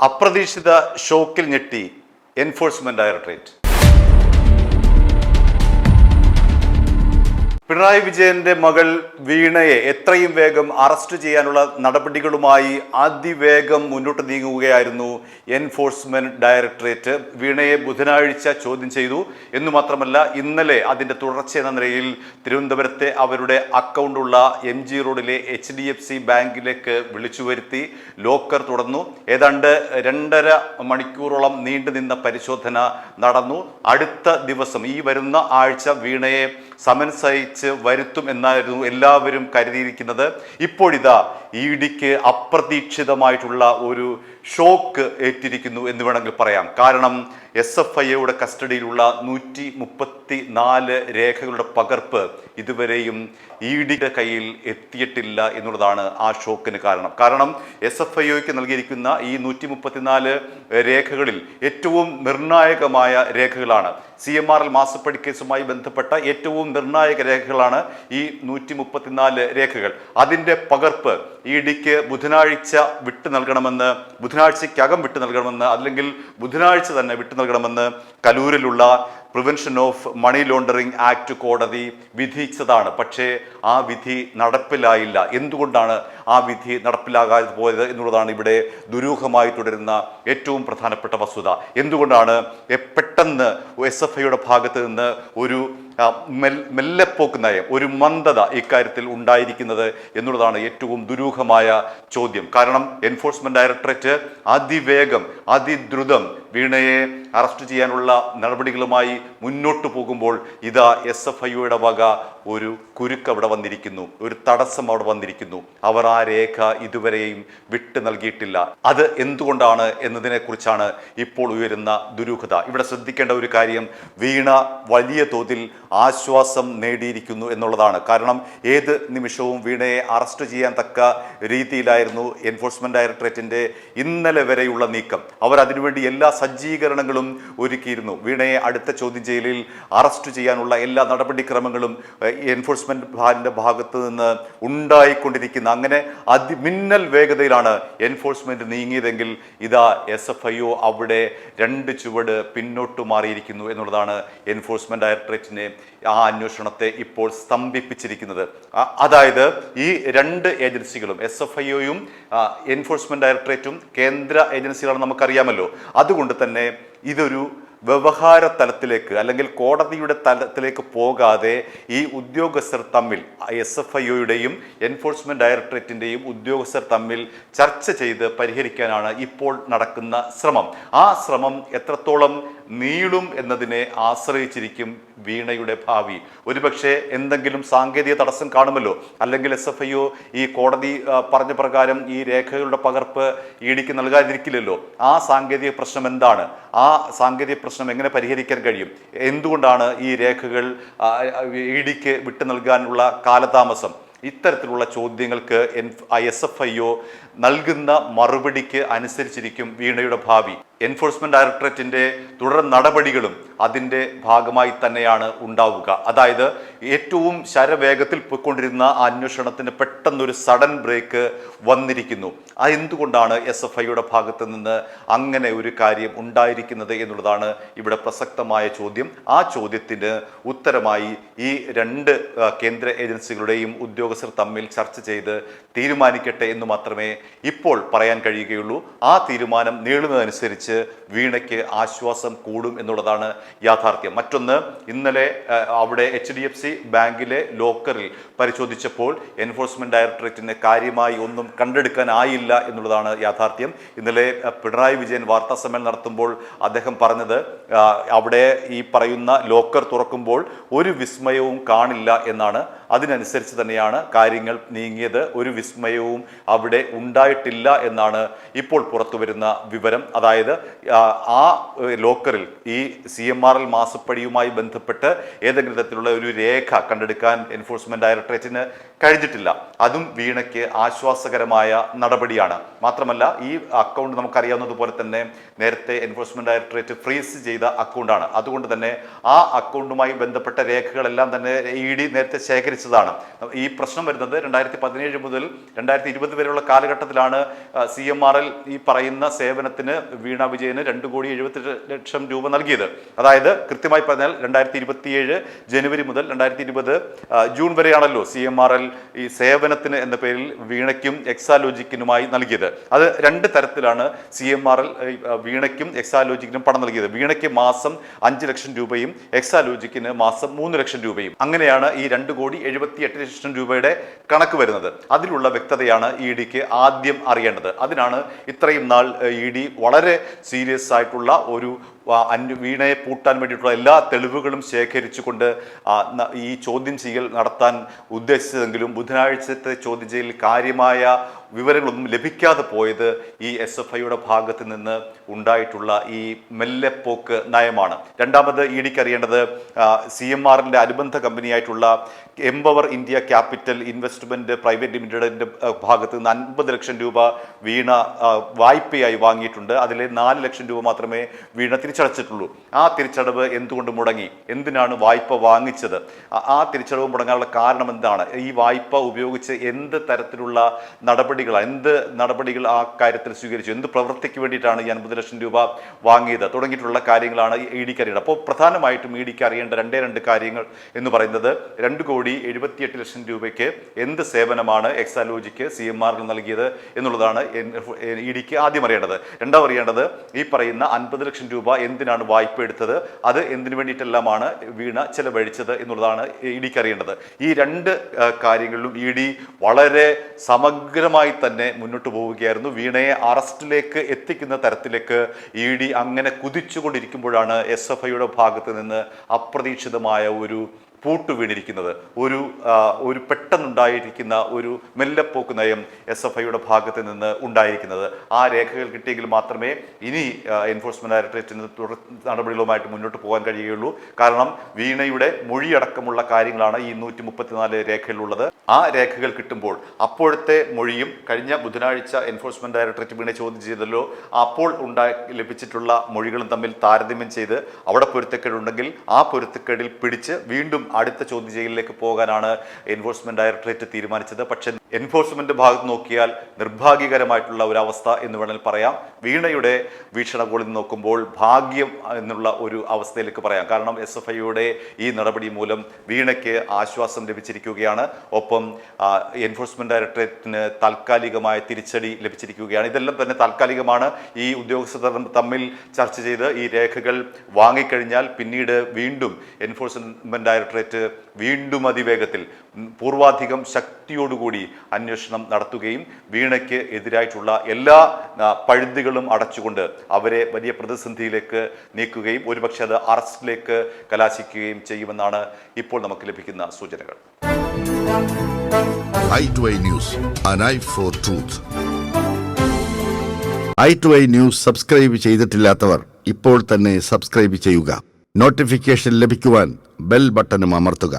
അപ്രതീക്ഷിത ഷോക്കിൽ ഞെട്ടി enforcement directorate. Pinarayi വിജയന്റെ മകൾ വീണയെ എത്രയും വേഗം അറസ്റ്റ് ചെയ്യാനുള്ള നടപടികളുമായി അതിവേഗം മുന്നോട്ട് നീങ്ങുകയായിരുന്നു എൻഫോഴ്സ്മെന്റ് ഡയറക്ടറേറ്റ്. വീണയെ ബുധനാഴ്ച ചോദ്യം ചെയ്തു എന്നു മാത്രമല്ല, ഇന്നലെ അതിന്റെ തുടർച്ചയെന്ന നിലയിൽ തിരുവനന്തപുരത്തെ അവരുടെ അക്കൗണ്ടുള്ള MG റോഡിലെ HDFC ബാങ്കിലേക്ക് വിളിച്ചു വരുത്തി ലോക്കർ തുറന്നു. ഏതാണ്ട് 2.5 മണിക്കൂറോളം നീണ്ടുനിന്ന പരിശോധന നടന്നു. അടുത്ത ദിവസം ഈ വരുന്ന ആഴ്ച വീണയെ സമൻസ് അയച്ച് വരുത്തും എന്നായിരുന്നു എല്ലാവരും കരുതിയിരിക്കുന്നത്. ഇപ്പോഴിതാ EDക്ക് അപ്രതീക്ഷിതമായിട്ടുള്ള ഒരു ഷോക്ക് ഏറ്റിരിക്കുന്നു എന്ന് വേണമെങ്കിൽ പറയാം. കാരണം SFIയുടെ കസ്റ്റഡിയിലുള്ള 134 രേഖകളുടെ പകർപ്പ് ഇതുവരെയും EDയുടെ കയ്യിൽ എത്തിയിട്ടില്ല എന്നുള്ളതാണ് ആ ഷോക്കിന് കാരണം SFIക്ക് നൽകിയിരിക്കുന്ന ഈ 134 രേഖകളിൽ ഏറ്റവും നിർണായകമായ രേഖകളാണ്. CMRL മാസപ്പടി കേസുമായി ബന്ധപ്പെട്ട ഏറ്റവും നിർണായക രേഖകളാണ് ഈ 134 രേഖകൾ. അതിൻ്റെ പകർപ്പ് EDക്ക് ബുധനാഴ്ചയ്ക്കകം വിട്ടു നൽകണമെന്ന് അല്ലെങ്കിൽ ബുധനാഴ്ച തന്നെ വിട്ടു നൽകണമെന്ന് കലൂരിലുള്ള prevention of money laundering act കോടതി വിധിച്ചതാണ്. പക്ഷേ ആ വിധി നടപ്പിലായില്ല. എന്തുകൊണ്ടാണ് ആ വിധി നടപ്പിലാകാതെ പോയത് എന്നുള്ളതാണ് ഇവിടെ ദുരൂഹമായി തുടരുന്ന ഏറ്റവും പ്രധാനപ്പെട്ട വസ്തുത. എന്തുകൊണ്ടാണ് പെട്ടെന്ന് SFIയുടെ ഭാഗത്ത് നിന്ന് ഒരു മെല്ലെപ്പോക്ക് നയം, ഒരു മന്ദത ഇക്കാര്യത്തിൽ ഉണ്ടായിരിക്കുന്നത് എന്നുള്ളതാണ് ഏറ്റവും ദുരൂഹമായ ചോദ്യം. കാരണം എൻഫോഴ്സ്മെന്റ് ഡയറക്ടറേറ്റ് അതിവേഗം അതിദ്രുതം വീണയെ അറസ്റ്റ് ചെയ്യാനുള്ള നടപടികളുമായി മുന്നോട്ട് പോകുമ്പോൾ ഇതാ SFIയുടെ വക ഒരു കുരുക്ക് അവിടെ വന്നിരിക്കുന്നു, ഒരു തടസ്സം അവിടെ വന്നിരിക്കുന്നു. അവർ ആ രേഖ ഇതുവരെയും വിട്ടു നൽകിയിട്ടില്ല. അത് എന്തുകൊണ്ടാണ് എന്നതിനെ കുറിച്ചാണ് ഇപ്പോൾ ഉയരുന്ന ദുരൂഹത. ഇവിടെ ശ്രദ്ധിക്കേണ്ട ഒരു കാര്യം, വീണ വലിയ തോതിൽ ആശ്വാസം നേടിയിരിക്കുന്നു എന്നുള്ളതാണ്. കാരണം ഏത് നിമിഷവും വീണയെ അറസ്റ്റ് ചെയ്യാൻ തക്ക രീതിയിലായിരുന്നു എൻഫോഴ്സ്മെന്റ് ഡയറക്ടറേറ്റിന്റെ ഇന്നലെ വരെയുള്ള നീക്കം. അവർ അതിനുവേണ്ടി എല്ലാ സജ്ജീകരണങ്ങളും ഒരുക്കിയിരുന്നു. വീണയെ അടുത്ത ചോദ്യം ചെയ്യലിൽ അറസ്റ്റ് ചെയ്യാനുള്ള എല്ലാ നടപടിക്രമങ്ങളും എൻഫോഴ്സ്മെന്റ് ഭാഗത്ത് നിന്ന് ഉണ്ടായിക്കൊണ്ടിരിക്കുന്ന അങ്ങനെ അതിമിന്നൽ വേഗതയിലാണ് എൻഫോഴ്സ്മെന്റ് നീങ്ങിയതെങ്കിൽ ഇതാ SFIO അവിടെ 2 ചുവട് പിന്നോട്ട് മാറിയിരിക്കുന്നു എന്നുള്ളതാണ് എൻഫോഴ്സ്മെന്റ് ഡയറക്ടറേറ്റിനെ ആ അന്വേഷണത്തെ ഇപ്പോൾ സ്തംഭിപ്പിച്ചിരിക്കുന്നത്. അതായത് ഈ 2 ഏജൻസികളും SFIOയും എൻഫോഴ്സ്മെന്റ് ഡയറക്ടറേറ്റും കേന്ദ്ര ഏജൻസികളാണ് നമുക്കറിയാമല്ലോ. അതുകൊണ്ട് തന്നെ ഇതൊരു വ്യവഹാര തലത്തിലേക്ക് അല്ലെങ്കിൽ കോടതിയുടെ തലത്തിലേക്ക് പോകാതെ ഈ ഉദ്യോഗസ്ഥർ തമ്മിൽ SFIOയുടെയും എൻഫോഴ്സ്മെന്റ് ഡയറക്ടറേറ്റിൻ്റെയും ഉദ്യോഗസ്ഥർ തമ്മിൽ ചർച്ച ചെയ്ത് പരിഹരിക്കാനാണ് ഇപ്പോൾ നടക്കുന്ന ശ്രമം. ആ ശ്രമം എത്രത്തോളം നീളും എന്നതിനെ ആശ്രയിച്ചിരിക്കും വീണയുടെ ഭാവി. ഒരുപക്ഷെ എന്തെങ്കിലും സാങ്കേതിക തടസ്സം കാണുമല്ലോ. അല്ലെങ്കിൽ SFIO ഈ കോടതി പറഞ്ഞ പ്രകാരം ഈ രേഖകളുടെ പകർപ്പ് EDക്ക് നൽകാതിരിക്കില്ലല്ലോ. ആ സാങ്കേതിക പ്രശ്നം എന്താണ്? ആ സാങ്കേതിക പ്രശ്നം എങ്ങനെ പരിഹരിക്കാൻ കഴിയും? എന്തുകൊണ്ടാണ് ഈ രേഖകൾ EDക്ക് വിട്ടു നൽകാനുള്ള കാലതാമസം? ഇത്തരത്തിലുള്ള ചോദ്യങ്ങൾക്ക് SFIO നൽകുന്ന മറുപടിക്ക് അനുസരിച്ചിരിക്കും വീണയുടെ ഭാവി. എൻഫോഴ്സ്മെന്റ് ഡയറക്ടറേറ്റിന്റെ തുടർ നടപടികളും അതിൻ്റെ ഭാഗമായി തന്നെയാണ് ഉണ്ടാവുക. അതായത് ഏറ്റവും ശരവേഗത്തിൽ പോയിക്കൊണ്ടിരുന്ന അന്വേഷണത്തിന് പെട്ടെന്നൊരു സഡൻ ബ്രേക്ക് വന്നിരിക്കുന്നു. എന്തുകൊണ്ടാണ് SFIയുടെ ഭാഗത്ത് നിന്ന് അങ്ങനെ ഒരു കാര്യം ഉണ്ടായിരിക്കുന്നത് എന്നുള്ളതാണ് ഇവിടെ പ്രസക്തമായ ചോദ്യം. ആ ചോദ്യത്തിന് ഉത്തരമായി ഈ 2 കേന്ദ്ര ഏജൻസികളുടെയും ഉദ്യോഗസ്ഥർ തമ്മിൽ ചർച്ച ചെയ്ത് തീരുമാനിക്കട്ടെ എന്ന് മാത്രമേ ഇപ്പോൾ പറയാൻ കഴിയുകയുള്ളൂ. ആ തീരുമാനം നീളുന്നതനുസരിച്ച് വീണയ്ക്ക് ആശ്വാസം കൂടും എന്നുള്ളതാണ് യാഥാർത്ഥ്യം. മറ്റൊന്ന്, ഇന്നലെ അവിടെ HDFC ബാങ്കിലെ ലോക്കറിൽ പരിശോധിച്ചപ്പോൾ എൻഫോഴ്സ്മെന്റ് ഡയറക്ടറേറ്റിന് കാര്യമായി ഒന്നും കണ്ടെടുക്കാനായില്ല എന്നുള്ളതാണ് യാഥാർത്ഥ്യം. ഇന്നലെ പിണറായി വിജയൻ വാർത്താ സമ്മേളനം നടത്തുമ്പോൾ അദ്ദേഹം പറഞ്ഞത് അവിടെ ഈ പറയുന്ന ലോക്കർ തുറക്കുമ്പോൾ ഒരു വിസ്മയവും കാണില്ല എന്നാണ്. അതിനനുസരിച്ച് തന്നെയാണ് കാര്യങ്ങൾ നീങ്ങിയത്. ഒരു വിസ്മയവും അവിടെ ഉണ്ടായിട്ടില്ല എന്നാണ് ഇപ്പോൾ പുറത്തു വരുന്ന വിവരം. അതായത് അതായത് ആ ലോക്കറിൽ ഈ CMRL മാസപ്പടിയുമായി ബന്ധപ്പെട്ട് ഏതെങ്കിലും തരത്തിലുള്ള ഒരു രേഖ കണ്ടെടുക്കാൻ എൻഫോഴ്സ്മെന്റ് ഡയറക്ടറേറ്റിന് കഴിഞ്ഞിട്ടില്ല. അതും വീണയ്ക്ക് ആശ്വാസകരമായ നടപടിയാണ്. മാത്രമല്ല ഈ അക്കൗണ്ട് നമുക്കറിയാവുന്നതുപോലെ തന്നെ നേരത്തെ എൻഫോഴ്സ്മെന്റ് ഡയറക്ടറേറ്റ് ഫ്രീസ് ചെയ്ത അക്കൗണ്ടാണ്. അതുകൊണ്ട് തന്നെ ആ അക്കൗണ്ടുമായി ബന്ധപ്പെട്ട രേഖകളെല്ലാം തന്നെ ED നേരത്തെ ശേഖരിച്ചതാണ്. ഈ പ്രശ്നം വരുന്നത് 2017 മുതൽ 2020 വരെയുള്ള കാലഘട്ടത്തിലാണ് CMRL ഈ പറയുന്ന സേവനത്തിന് വീണ വിജയന് 2,78,00,000 രൂപ നൽകിയത്. അതായത് കൃത്യമായി പറഞ്ഞാൽ 2027 ജനുവരി മുതൽ 2020 ജൂൺ വരെയാണല്ലോ CMRL ഈ സേവനത്തിന് എന്ന പേരിൽ വീണയ്ക്കും എക്സാലോജിക്കിനുമായി നൽകിയത്. അത് രണ്ട് തരത്തിലാണ് CMRL വീണയ്ക്കും എക്സാലോജിക്കിനും പണം നൽകിയത്. വീണയ്ക്ക് മാസം 5 ലക്ഷം രൂപയും എക്സാലോജിക്കിന് മാസം 3 ലക്ഷം രൂപയും. അങ്ങനെയാണ് ഈ 2,78,00,000 രൂപയുടെ കണക്ക് വരുന്നത്. അതിലുള്ള വ്യക്തതയാണ് EDക്ക് ആദ്യം അറിയേണ്ടത്. അതിനാണ് ഇത്രയും നാൾ ED വളരെ സീരിയസ് ആയിട്ടുള്ള ഒരു വീണയെ പൂട്ടാൻ വേണ്ടിയിട്ടുള്ള എല്ലാ തെളിവുകളും ശേഖരിച്ചുകൊണ്ട് ഈ ചോദ്യം ചെയ്യൽ നടത്താൻ ഉദ്ദേശിച്ചതെങ്കിലും ബുധനാഴ്ചത്തെ ചോദ്യം ചെയ്യലിൽ കാര്യമായ വിവരങ്ങളൊന്നും ലഭിക്കാതെ പോയത് ഈ SFIയുടെ ഭാഗത്ത് നിന്ന് ഉണ്ടായിട്ടുള്ള ഈ മെല്ലെപ്പോക്ക് നയമാണ്. രണ്ടാമത് EDക്ക് അറിയേണ്ടത് CMRLന്റെ അനുബന്ധ കമ്പനിയായിട്ടുള്ള empower India capital investment private ലിമിറ്റഡിന്റെ ഭാഗത്ത് നിന്ന് 50 ലക്ഷം രൂപ വീണ വായ്പയായി വാങ്ങിയിട്ടുണ്ട്. അതിൽ 4 ലക്ഷം രൂപ മാത്രമേ വീണ തിരിച്ചടച്ചിട്ടുള്ളൂ. ആ തിരിച്ചടവ് എന്തുകൊണ്ട് മുടങ്ങി? എന്തിനാണ് വായ്പ വാങ്ങിച്ചത്? ആ തിരിച്ചടവ് മുടങ്ങാനുള്ള കാരണം എന്താണ്? ഈ വായ്പ ഉപയോഗിച്ച് എന്ത് തരത്തിലുള്ള എന്ത് നടപടികൾ ആ കാര്യത്തിൽ സ്വീകരിച്ചു? എന്ത് പ്രവൃത്തിക്ക് വേണ്ടിയിട്ടാണ് ഈ 50 ലക്ഷം രൂപ വാങ്ങിയത്? തുടങ്ങിയിട്ടുള്ള കാര്യങ്ങളാണ് EDക്ക് അറിയേണ്ടത്. അപ്പോൾ പ്രധാനമായിട്ടും EDക്ക് അറിയേണ്ട രണ്ട് കാര്യങ്ങൾ എന്ന് പറയുന്നത് 2,78,00,000 രൂപയ്ക്ക് എന്ത് സേവനമാണ് എക്സാലോജിക്ക് CMRL നൽകിയത് എന്നുള്ളതാണ് EDക്ക് ആദ്യം അറിയേണ്ടത്. രണ്ടാമത് അറിയേണ്ടത് ഈ പറയുന്ന 50 ലക്ഷം രൂപ എന്തിനാണ് വായ്പ എടുത്തത്, അത് എന്തിനു വേണ്ടിയിട്ടെല്ലാമാണ് വീണ ചെലവഴിച്ചത് എന്നുള്ളതാണ് EDക്ക് അറിയേണ്ടത്. ഈ രണ്ട് കാര്യങ്ങളിലും ED വളരെ സമഗ്രമായി തന്നെ മുന്നോട്ട് പോവുകയായിരുന്നു. വീണയെ അറസ്റ്റിലേക്ക് എത്തിക്കുന്ന തരത്തിലേക്ക് ED അങ്ങനെ കുതിച്ചുകൊണ്ടിരിക്കുമ്പോഴാണ് SFIയുടെ ഭാഗത്ത് നിന്ന് അപ്രതീക്ഷിതമായ ഒരു പൂട്ട് വീണിരിക്കുന്നത്. ഒരു പെട്ടെന്നുണ്ടായിരിക്കുന്ന ഒരു മെല്ലെപ്പോക്ക് നയം SFIയുടെ ഭാഗത്ത് നിന്ന് ഉണ്ടായിരിക്കുന്നത്. ആ രേഖകൾ കിട്ടിയെങ്കിൽ മാത്രമേ ഇനി എൻഫോഴ്സ്മെന്റ് ഡയറക്ടറേറ്റിന് തുടർ നടപടികളുമായിട്ട് മുന്നോട്ട് പോകാൻ കഴിയുകയുള്ളൂ. കാരണം വീണയുടെ മൊഴിയടക്കമുള്ള കാര്യങ്ങളാണ് ഈ 134 രേഖയിലുള്ളത്. ആ രേഖകൾ കിട്ടുമ്പോൾ അപ്പോഴത്തെ മൊഴിയും കഴിഞ്ഞ ബുധനാഴ്ച എൻഫോഴ്സ്മെന്റ് ഡയറക്ടറേറ്റ് വീണെ ചോദ്യം ചെയ്തല്ലോ, അപ്പോൾ ലഭിച്ചിട്ടുള്ള മൊഴികളും തമ്മിൽ താരതമ്യം ചെയ്ത് അവിടെ പൊരുത്തക്കേടുണ്ടെങ്കിൽ ആ പൊരുത്തക്കേടിൽ പിടിച്ച് വീണ്ടും അടുത്ത ചോദ്യം ചെയ്യലിലേക്ക് പോകാനാണ് എൻഫോഴ്സ്മെന്റ് ഡയറക്ടറേറ്റ് തീരുമാനിച്ചത്. പക്ഷേ എൻഫോഴ്സ്മെന്റ് ഭാഗത്ത് നോക്കിയാൽ നിർഭാഗ്യകരമായിട്ടുള്ള ഒരു അവസ്ഥ എന്ന് വേണമെങ്കിൽ പറയാം. വീണയുടെ വീക്ഷണകോണിൽ നോക്കുമ്പോൾ ഭാഗ്യം എന്നുള്ള ഒരു അവസ്ഥയിലേക്ക് പറയാം. കാരണം SFIയുടെ ഈ നടപടി മൂലം വീണയ്ക്ക് ആശ്വാസം ലഭിച്ചിരിക്കുകയാണ്. ഒപ്പം എൻഫോഴ്സ്മെന്റ് ഡയറക്ടറേറ്റിന് താൽക്കാലികമായ തിരിച്ചടി ലഭിച്ചിരിക്കുകയാണ്. ഇതെല്ലാം തന്നെ താൽക്കാലികമാണ്. ഈ ഉദ്യോഗസ്ഥർ തമ്മിൽ ചർച്ച ചെയ്ത് ഈ രേഖകൾ വാങ്ങിക്കഴിഞ്ഞാൽ പിന്നീട് വീണ്ടും എൻഫോഴ്സ്മെന്റ് ഡയറക്ടറേറ്റ് വീണ്ടും അതിവേഗത്തിൽ പൂർവാധികം ശക്തിയോടുകൂടി അന്വേഷണം നടത്തുകയും വീണയ്ക്ക് എതിരായിട്ടുള്ള എല്ലാ പഴുതുകളും അടച്ചുകൊണ്ട് അവരെ വലിയ പ്രതിസന്ധിയിലേക്ക് നീക്കുകയും ഒരുപക്ഷെ അത് അറസ്റ്റിലേക്ക് കലാശിക്കുകയും ചെയ്യുമെന്നാണ് ഇപ്പോൾ നമുക്ക് ലഭിക്കുന്ന സൂചനകൾ. i2i News, an eye for truth. i2i News subscribe ചെയ്തിട്ടില്ലാത്തവർ ഇപ്പോൾ തന്നെ സബ്സ്ക്രൈബ് ചെയ്യുക. നോട്ടിഫിക്കേഷൻ ലഭിക്കുവാൻ ബെൽ ബട്ടണും അമർത്തുക.